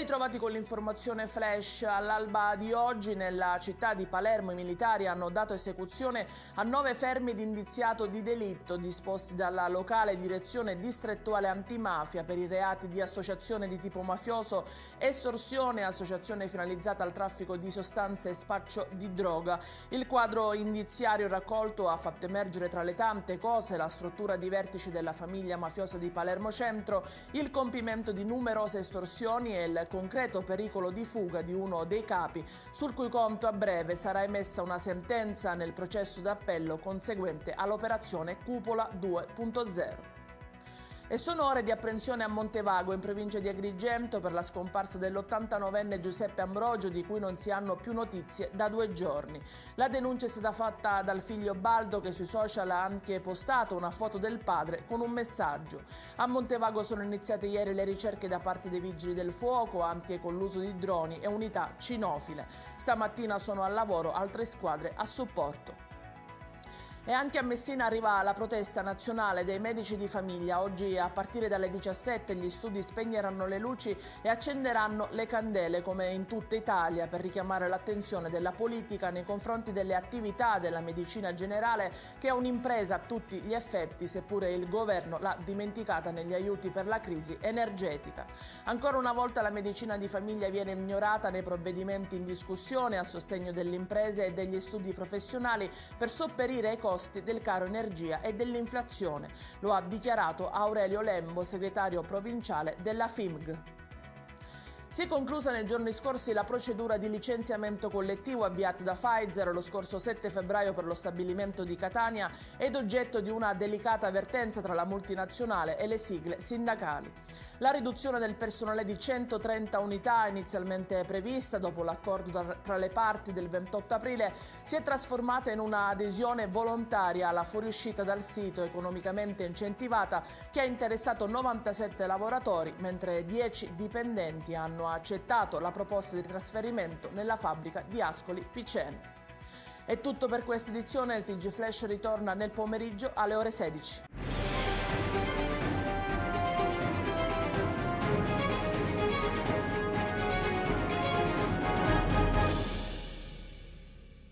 ritrovati con l'informazione flash. All'alba di oggi nella città di Palermo i militari hanno dato esecuzione a 9 fermi di indiziato di delitto disposti dalla locale direzione distrettuale antimafia per i reati di associazione di tipo mafioso, estorsione, associazione finalizzata al traffico di sostanze e spaccio di droga. Il quadro indiziario raccolto ha fatto emergere tra le tante cose la struttura di vertici della famiglia mafiosa di Palermo Centro, il compimento di numerose estorsioni e il concreto pericolo di fuga di uno dei capi, sul cui conto a breve sarà emessa una sentenza nel processo d'appello conseguente all'operazione Cupola 2.0. E sono ore di apprensione a Montevago, in provincia di Agrigento, per la scomparsa dell'89enne Giuseppe Ambrogio, di cui non si hanno più notizie da 2 giorni. La denuncia è stata fatta dal figlio Baldo, che sui social ha anche postato una foto del padre con un messaggio. A Montevago sono iniziate ieri le ricerche da parte dei vigili del fuoco, anche con l'uso di droni e unità cinofile. Stamattina sono al lavoro altre squadre a supporto. E anche a Messina arriva la protesta nazionale dei medici di famiglia. Oggi a partire dalle 17 gli studi spegneranno le luci e accenderanno le candele come in tutta Italia per richiamare l'attenzione della politica nei confronti delle attività della medicina generale, che è un'impresa a tutti gli effetti, seppure il governo l'ha dimenticata negli aiuti per la crisi energetica. Ancora una volta la medicina di famiglia viene ignorata nei provvedimenti in discussione a sostegno delle imprese e degli studi professionali per sopperire ai costi del caro energia e dell'inflazione. Lo ha dichiarato Aurelio Lembo, segretario provinciale della FIMG. Si è conclusa nei giorni scorsi la procedura di licenziamento collettivo avviata da Pfizer lo scorso 7 febbraio per lo stabilimento di Catania ed oggetto di una delicata vertenza tra la multinazionale e le sigle sindacali. La riduzione del personale di 130 unità, inizialmente prevista dopo l'accordo tra le parti del 28 aprile, si è trasformata in una adesione volontaria alla fuoriuscita dal sito economicamente incentivata che ha interessato 97 lavoratori, mentre 10 dipendenti hanno accettato la proposta di trasferimento nella fabbrica di Ascoli Piceno. È tutto per questa edizione, il TG Flash ritorna nel pomeriggio alle ore 16.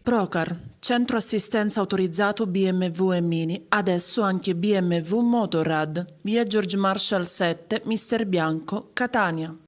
Procar, centro assistenza autorizzato BMW e Mini, adesso anche BMW Motorrad, via George Marshall 7, Mister Bianco, Catania.